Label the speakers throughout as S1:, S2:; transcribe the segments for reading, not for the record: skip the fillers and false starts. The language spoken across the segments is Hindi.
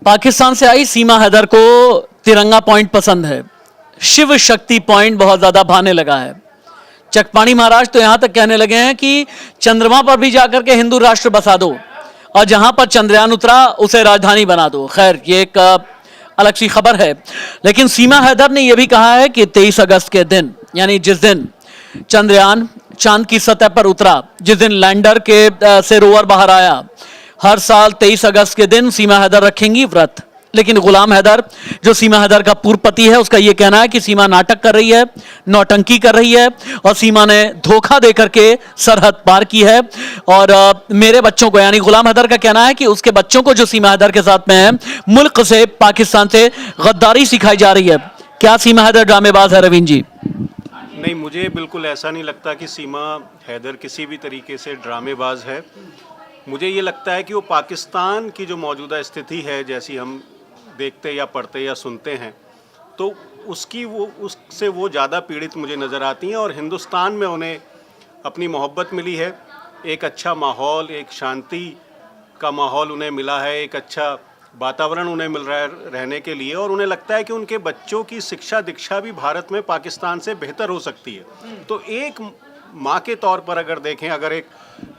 S1: पाकिस्तान से आई सीमा हैदर को तिरंगा पॉइंट पसंद है, शिव शक्ति पॉइंट बहुत ज्यादा भाने लगा है। चकपाणी महाराज तो यहां तक कहने लगे हैं कि चंद्रमा पर भी जाकर के हिंदू राष्ट्र बसा दो और जहां पर चंद्रयान उतरा उसे राजधानी बना दो। खैर ये एक अलग सी खबर है, लेकिन सीमा हैदर ने यह भी कहा है कि 23 अगस्त के दिन, यानी जिस दिन चंद्रयान चांद की सतह पर उतरा, जिस दिन लैंडर के से रोवर बाहर आया, हर साल 23 अगस्त के दिन सीमा हैदर रखेंगी व्रत। लेकिन गुलाम हैदर, जो सीमा हैदर का पूर्व पति है, उसका यह कहना है कि सीमा नाटक कर रही है, नौटंकी कर रही है और सीमा ने धोखा देकर के सरहद पार की है। और मेरे बच्चों को, यानी गुलाम हैदर का कहना है कि उसके बच्चों को जो सीमा हैदर के साथ में है, मुल्क से, पाकिस्तान से गद्दारी सिखाई जा रही है। क्या सीमा हैदर ड्रामेबाज है रवीन जी?
S2: नहीं, मुझे बिल्कुल ऐसा नहीं लगता कि सीमा हैदर किसी भी तरीके से ड्रामेबाज है। मुझे ये लगता है कि वो पाकिस्तान की जो मौजूदा स्थिति है, जैसी हम देखते या पढ़ते या सुनते हैं, तो उससे वो ज़्यादा पीड़ित मुझे नज़र आती हैं। और हिंदुस्तान में उन्हें अपनी मोहब्बत मिली है, एक अच्छा माहौल, एक शांति का माहौल उन्हें मिला है, एक अच्छा वातावरण उन्हें मिल रहा है रहने के लिए। और उन्हें लगता है कि उनके बच्चों की शिक्षा दीक्षा भी भारत में पाकिस्तान से बेहतर हो सकती है। तो एक माँ के तौर पर अगर देखें, अगर एक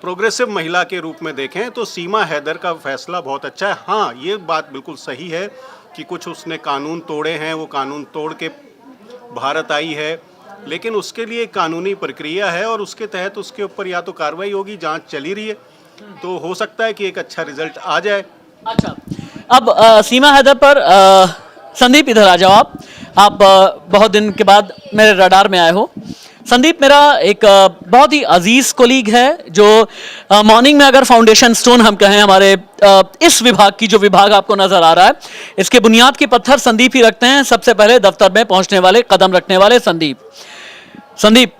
S2: प्रोग्रेसिव महिला के रूप में देखें, तो सीमा हैदर का फैसला बहुत अच्छा है। हाँ, ये बात बिल्कुल सही है कि कुछ उसने कानून तोड़े हैं, वो कानून तोड़ के भारत आई है, लेकिन उसके लिए एक कानूनी प्रक्रिया है और उसके तहत उसके ऊपर या तो कार्रवाई होगी, जांच चली रही है, तो हो सकता है कि एक अच्छा रिजल्ट आ जाए।
S1: अच्छा, अब सीमा हैदर पर संदीप इधर आ जाओ। आप बहुत दिन के बाद मेरे रडार में आए हो। संदीप मेरा एक बहुत ही अजीज कोलीग है, जो मॉर्निंग में अगर फाउंडेशन स्टोन हम कहें हमारे इस विभाग की, जो विभाग आपको नजर आ रहा है, इसके बुनियाद के पत्थर संदीप ही रखते हैं। सबसे पहले दफ्तर में पहुंचने वाले, कदम रखने वाले संदीप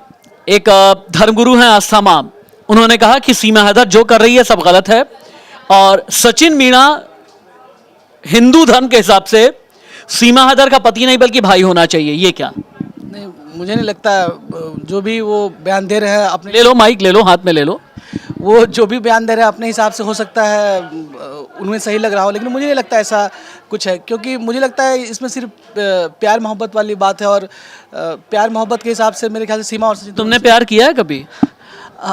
S1: एक धर्मगुरु हैं, आस्था मां। उन्होंने कहा कि सीमा हैदर जो कर रही है सब गलत है और सचिन मीणा हिंदू धर्म के हिसाब से सीमा हैदर का पति नहीं बल्कि भाई होना चाहिए। ये क्या?
S3: नहीं, मुझे नहीं लगता। जो भी वो बयान दे रहे हैं अपने,
S1: ले लो माइक, ले लो, हाथ में ले लो।
S3: वो जो भी बयान दे रहे हैं अपने हिसाब से हो सकता है उन्हें सही लग रहा हो, लेकिन मुझे नहीं लगता ऐसा कुछ है, क्योंकि मुझे लगता है इसमें सिर्फ प्यार मोहब्बत वाली बात है। और प्यार मोहब्बत के हिसाब से मेरे ख्याल से सीमा और सचिन,
S1: तुमने प्यार किया है कभी?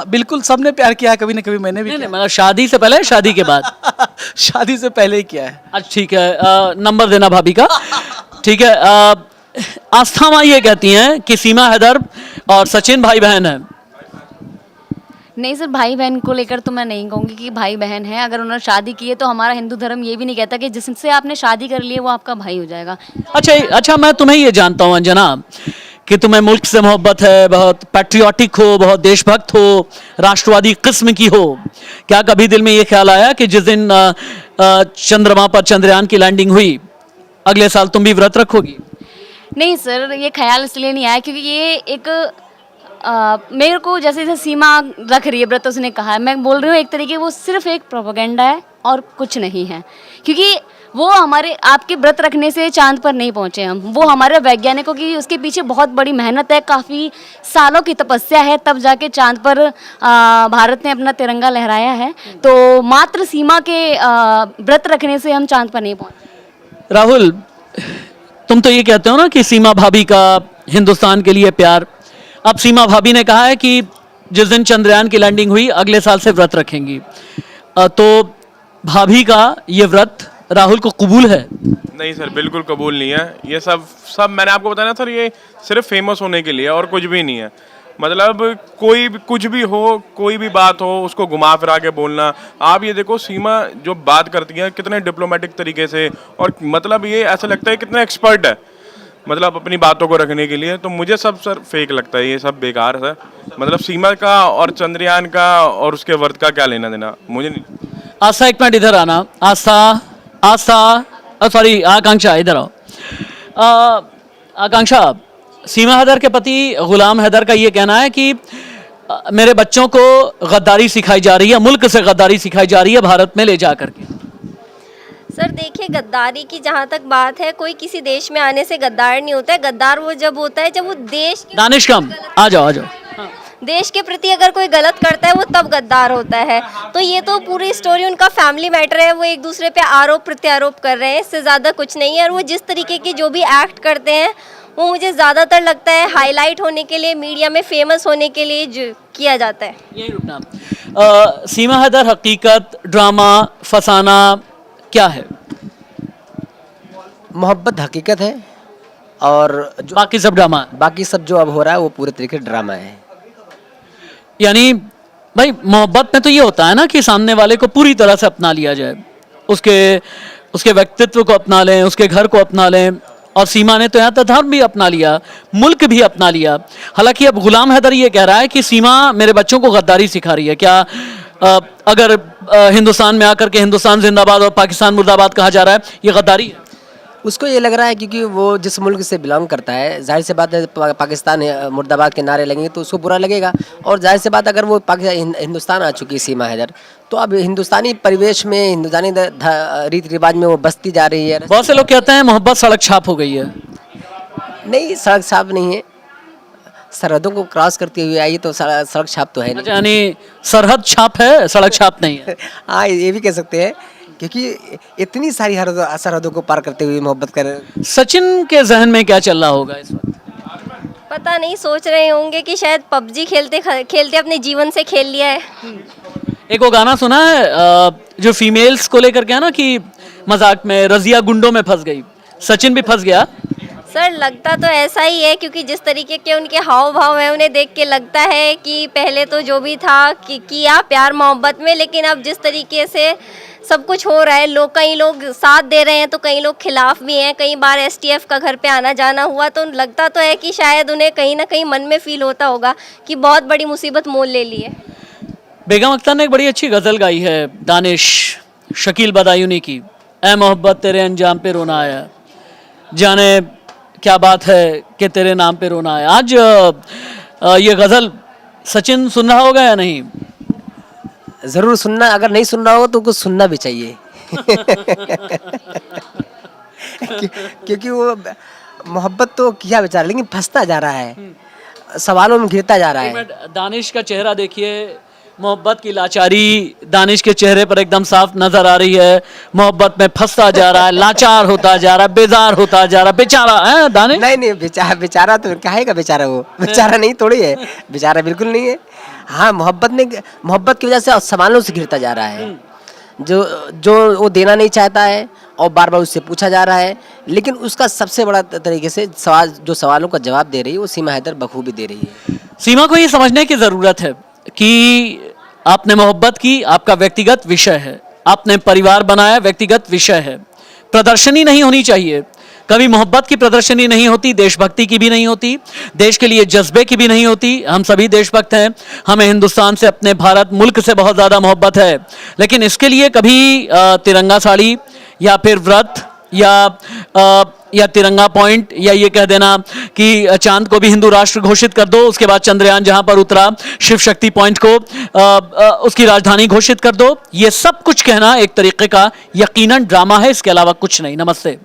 S3: बिल्कुल, सबने प्यार किया है कभी ना कभी। मैंने भी
S1: नहीं, मतलब शादी से पहले, शादी के बाद?
S3: शादी से पहले ही किया है।
S1: अच्छा ठीक है, नंबर देना भाभी का। ठीक है, आस्था माँ ये कहती हैं कि सीमा हैदर और सचिन भाई बहन है।
S4: नहीं सर, भाई बहन को लेकर तो मैं नहीं कहूँगी कि भाई बहन है। अगर उन्होंने शादी की है तो हमारा हिंदू धर्म ये भी नहीं कहता कि जिससे आपने शादी कर ली है वो आपका भाई हो जाएगा।
S1: अच्छा, मैं तुम्हें ये जानता हूँ अंजना कि तुम्हें मुल्क से मोहब्बत है, बहुत पैट्रियोटिक हो, बहुत देशभक्त हो, राष्ट्रवादी किस्म की हो। क्या कभी दिल में ये ख्याल आया कि जिस दिन चंद्रमा पर चंद्रयान की लैंडिंग हुई, अगले साल तुम भी व्रत रखोगी?
S4: नहीं सर, ये ख्याल इसलिए नहीं आया क्योंकि ये एक मेरे को जैसे सीमा रख रही है व्रत, उसने कहा है, मैं बोल रही हूँ एक तरीके वो सिर्फ एक प्रोपेगेंडा है और कुछ नहीं है। क्योंकि वो हमारे आपके व्रत रखने से चांद पर नहीं पहुँचे हम, वो हमारे वैज्ञानिकों की उसके पीछे बहुत बड़ी मेहनत है, काफ़ी सालों की तपस्या है, तब जाके चांद पर भारत ने अपना तिरंगा लहराया है। तो मात्र सीमा के व्रत रखने से हम चांद पर नहीं पहुँचे।
S1: राहुल, तुम तो ये कहते हो ना कि सीमा भाभी का हिंदुस्तान के लिए प्यार। अब सीमा भाभी ने कहा है कि जिस दिन चंद्रयान की लैंडिंग हुई अगले साल से व्रत रखेंगी, तो भाभी का ये व्रत राहुल को कबूल है?
S5: नहीं सर, बिल्कुल कबूल नहीं है। ये सब मैंने आपको बताया ना सर, ये सिर्फ फेमस होने के लिए और कुछ भी नहीं है। मतलब कोई भी कुछ भी हो, कोई भी बात हो, उसको घुमा फिरा के बोलना। आप ये देखो, सीमा जो बात करती है कितने डिप्लोमेटिक तरीके से, और मतलब ये ऐसा लगता है कितना एक्सपर्ट है, मतलब अपनी बातों को रखने के लिए। तो मुझे सब सर फेक लगता है, ये सब बेकार है। मतलब सीमा का और चंद्रयान का और उसके व्रत का क्या लेना देना, मुझे नहीं।
S1: आस्था, एक मिनट इधर आना। सॉरी आकांक्षा, इधर आओ। आकांक्षा, सीमा हैदर के पति गुलाम हैदर का ये कहना है कि मेरे बच्चों को गद्दारी सिखाई जा रही है, मुल्क से गद्दारी सिखाई जा रही है भारत में ले जा करके।
S6: सर देखिए, गद्दारी की जहाँ तक बात है, कोई किसी देश में आने से गद्दार नहीं होता है। गद्दार वो जब होता है जब वो देश
S1: दानिश कम, आ जाओ।
S6: देश के प्रति अगर कोई गलत करता है वो तब गद्दार होता है। तो ये तो पूरी स्टोरी उनका फैमिली मैटर है, वो एक दूसरे पे आरोप प्रत्यारोप कर रहे हैं, इससे ज़्यादा कुछ नहीं है। और वो जिस तरीके के जो भी एक्ट करते हैं वो मुझे ज़्यादातर लगता है हाईलाइट होने के लिए, मीडिया में फेमस होने के लिए जो किया जाता है।
S1: यही रुकना। सीमा हैदर, हकीकत, ड्रामा, फसाना क्या है?
S7: मोहब्बत हकीकत है और जो
S1: बाकी सब ड्रामा है।
S7: बाकी सब जो अब हो रहा है वो पूरे तरीके से ड्रामा है।
S1: यानी भाई मोहब्बत में तो ये होता है ना कि सामने वाले को पूरी तरह से अपना लिया जाए, उसके व्यक्तित्व को अपना लें, उसके घर को अपना लें। और सीमा ने तो यहाँ तक धर्म भी अपना लिया, मुल्क भी अपना लिया। हालांकि अब गुलाम हैदर ये कह रहा है कि सीमा मेरे बच्चों को गद्दारी सिखा रही है। क्या अगर हिंदुस्तान में आकर के हिंदुस्तान जिंदाबाद और पाकिस्तान मुर्दाबाद कहा जा रहा है, ये गद्दारी है?
S7: उसको ये लग रहा है क्योंकि वो जिस मुल्क से बिलोंग करता है, जाहिर सी बात है पाकिस्तान मुर्दाबाद के नारे लगेंगे तो उसको बुरा लगेगा। और जाहिर सी बात अगर वो हिंदुस्तान आ चुकी है सीमा हैदर, तो अब हिंदुस्तानी परिवेश में, हिंदुस्तानी रीति रिवाज में वो बसती जा रही है।
S1: बहुत से लोग कहते हैं मोहब्बत सड़क छाप हो गई है।
S7: नहीं, सड़क छाप नहीं है, सरहदों को क्रॉस करती हुई आई तो सड़क छाप तो है नहीं।
S1: यानी सरहद छाप है, सड़क छाप नहीं है।
S7: हाँ, ये भी कह सकते हैं क्योंकि इतनी सारी सरहदों को पार करते हुए मोहब्बत कर।
S1: सचिन के जहन में क्या चल रहा होगा इस वक्त?
S6: पता नहीं, सोच रहे होंगे कि शायद पबजी खेलते खेलते अपने जीवन से खेल लिया है।
S1: एक वो गाना सुना है जो फीमेल्स को लेकर के है ना कि मजाक में रजिया गुंडों में फंस गई, सचिन भी फंस गया।
S6: सर लगता तो ऐसा ही है क्योंकि जिस तरीके के उनके हाव भाव हैं उन्हें देख के लगता है कि पहले तो जो भी था किया प्यार मोहब्बत में, लेकिन अब जिस तरीके से सब कुछ हो रहा है, कई लोग साथ दे रहे हैं तो कई लोग खिलाफ भी हैं। कई बार एसटीएफ का घर पे आना जाना हुआ तो लगता तो है कि शायद उन्हें कहीं ना कहीं मन में फील होता होगा कि बहुत बड़ी मुसीबत मोल ले ली है।
S1: बेगम अख्तर ने एक बड़ी अच्छी गजल गाई है दानिश शकील बदायूनी की, ऐ मोहब्बत तेरे अंजाम पे रोना आया, जाने क्या बात है कि तेरे नाम पे रोना आया। आज ये गजल सचिन सुन रहा होगा या नहीं?
S7: ज़रूर सुनना, अगर नहीं सुन रहा हो तो कुछ सुनना भी चाहिए। क्योंकि वो मोहब्बत तो किया बेचारा, लेकिन फंसता जा रहा है, सवालों में घिरता जा रहा है।
S1: दानिश का चेहरा देखिए, मोहब्बत की लाचारी दानिश के चेहरे पर एकदम साफ नजर आ रही है। मोहब्बत में फंसता जा रहा है, लाचार होता जा रहा है, बेजार होता जा रहा है। बेचारा है दानिश?
S7: नहीं, बेचारा तो कहेगा बेचारा, वो बेचारा नहीं थोड़ी है, बेचारा बिल्कुल नहीं है। हाँ, मोहब्बत की वजह से सवालों से घिरता जा रहा है, जो वो देना नहीं चाहता है और बार बार उससे पूछा जा रहा है, लेकिन उसका सबसे बड़ा तरीके से सवालों का जवाब दे रही है वो सीमा हैदर बखूबी दे रही है।
S1: सीमा को ये समझने की जरूरत है कि आपने मोहब्बत की, आपका व्यक्तिगत विषय है, आपने परिवार बनाया, व्यक्तिगत विषय है। प्रदर्शनी नहीं होनी चाहिए, कभी मोहब्बत की प्रदर्शनी नहीं होती, देशभक्ति की भी नहीं होती, देश के लिए जज्बे की भी नहीं होती। हम सभी देशभक्त हैं, हमें हिंदुस्तान से, अपने भारत मुल्क से बहुत ज़्यादा मोहब्बत है, लेकिन इसके लिए कभी तिरंगा साड़ी या फिर व्रत या तिरंगा पॉइंट या ये कह देना कि चांद को भी हिंदू राष्ट्र घोषित कर दो, उसके बाद चंद्रयान जहां पर उतरा शिव शक्ति पॉइंट को उसकी राजधानी घोषित कर दो, ये सब कुछ कहना एक तरीके का यकीनन ड्रामा है, इसके अलावा कुछ नहीं। नमस्ते।